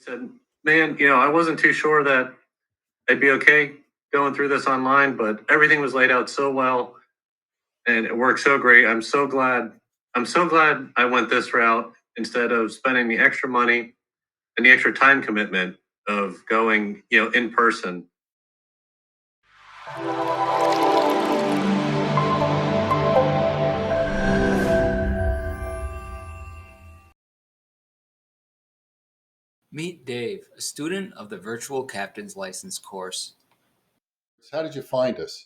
said, man, I wasn't too sure that I'd be okay going through this online, but everything was laid out so well and it worked so great. I'm so glad I went this route instead of spending the extra money and the extra time commitment of going, in person. Meet Dave, a student of the Virtual Captain's License course. How did you find us?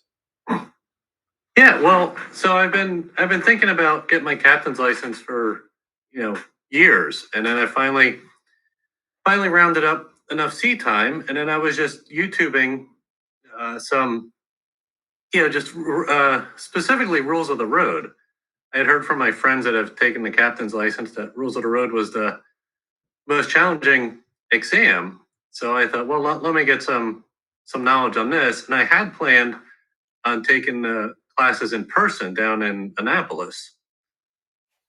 Yeah, well, so I've been thinking about getting my captain's license for, years. And then I finally rounded up enough seat time, and then I was just YouTubing some, just specifically rules of the road. I had heard from my friends that have taken the captain's license that rules of the road was the most challenging exam. So I thought, well, let me get some knowledge on this, and I had planned on taking the classes in person down in Annapolis.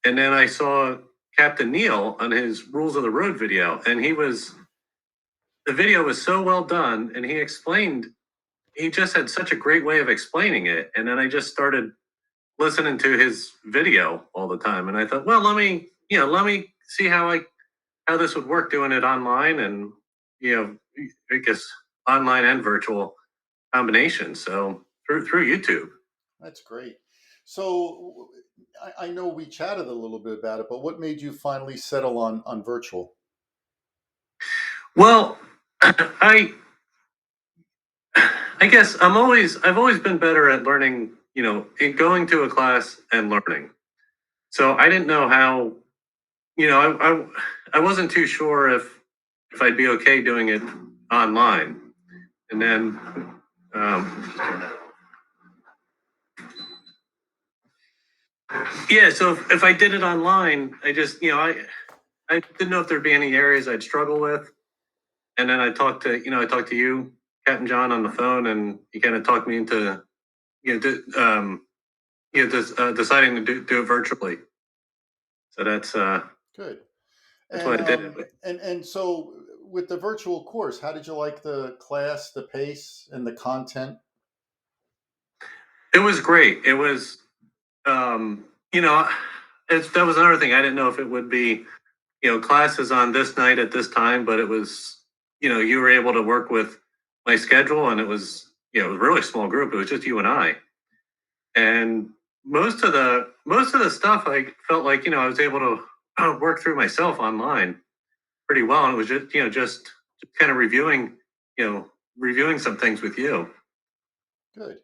And then I saw Captain Neil on his rules of the road video, and the video was so well done, and he just had such a great way of explaining it. And then I just started listening to his video all the time, and I thought, well, let me see how this would work doing it online, and I guess online and virtual combination. So through YouTube. That's great. So I know we chatted a little bit about it, but what made you finally settle on virtual? Well, I I guess I've always been better at learning, in going to a class and learning. So I didn't know how, I wasn't too sure if I'd be okay doing it online. And then um, yeah, so if I did it online, I just, I didn't know if there'd be any areas I'd struggle with. And then I talked to you, Captain John, on the phone, and you kind of talked me into, you know, deciding to do it virtually. So Good. that's And what I did. and so with the virtual course, how did you like the class, the pace, and the content? It was great. It was, um, you know, that was another thing. I didn't know if it would be, classes on this night at this time, but it was, you were able to work with my schedule, and it was, it was a really small group. It was just you and I, and most of the stuff I felt like, I was able to work through myself online pretty well, and it was just, just kind of reviewing some things with you. Good,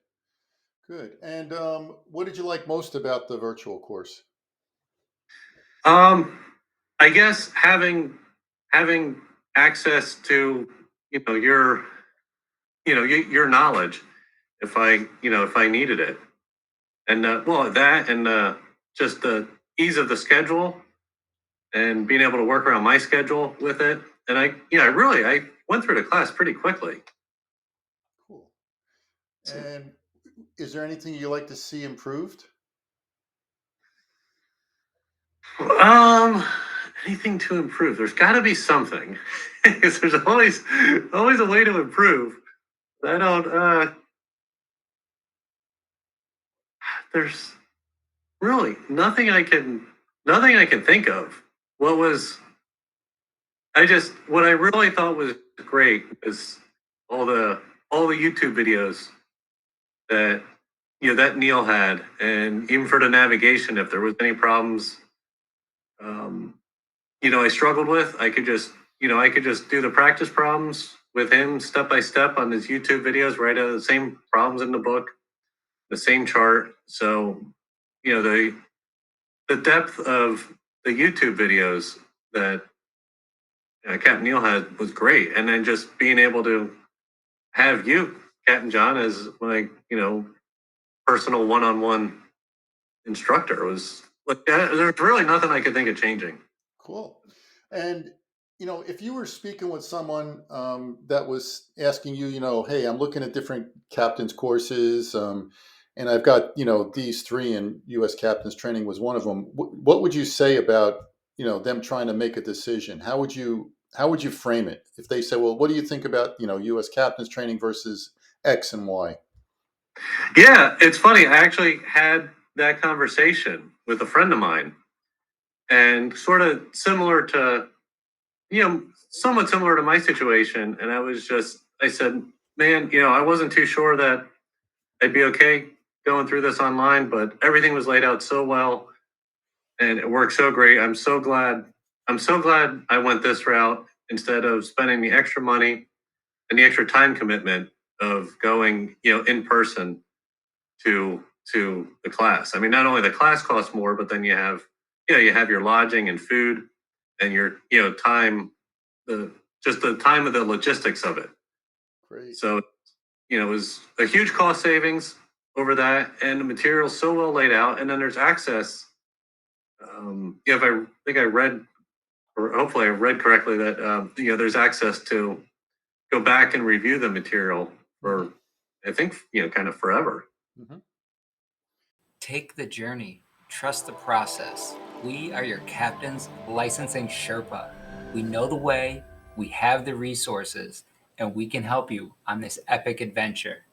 good. And what did you like most about the virtual course? Um, I guess having access to, your your knowledge if I needed it, and well, that, and just the ease of the schedule and being able to work around my schedule with it. And I went through the class pretty quickly. Cool. So, And is there anything you like to see improved? um, anything to improve? There's got to be something, because there's always a way to improve. I don't. There's really nothing I can think of. What was what I really thought was great is all the all the YouTube videos that that Neil had, and even for the navigation, if there was any problems, um, I struggled with, I could just do the practice problems with him step by step on his YouTube videos, right out of the same problems in the book, the same chart. So the depth of the YouTube videos that Captain Neil had was great, and then just being able to have you, Captain John, as my personal one-on-one instructor was like, there's really nothing I could think of changing. Cool. And if you were speaking with someone that was asking you, hey, I'm looking at different captains courses, and I've got these three, and U.S. captains training was one of them. What would you say about them trying to make a decision? How would you how would you frame it if they say, well, what do you think about, U.S. captains training versus X and Y? Yeah, it's funny. I actually had that conversation with a friend of mine, and sort of similar to, somewhat similar to my situation. And I said, man, I wasn't too sure that I'd be okay going through this online, but everything was laid out so well and it worked so great. I'm so glad I went this route instead of spending the extra money and the extra time commitment of going, in person to the class. I mean, not only the class costs more, but then you have your lodging and food and your, time, the just the time of the logistics of it. Great. So, it was a huge cost savings over that, and the material's so well laid out, and then there's access. If I think I read, or hopefully I read correctly, that there's access to go back and review the material for, I think, kind of forever. Mm-hmm. Take the journey. Trust the process. We are your captain's licensing Sherpa. We know the way, we have the resources, and we can help you on this epic adventure.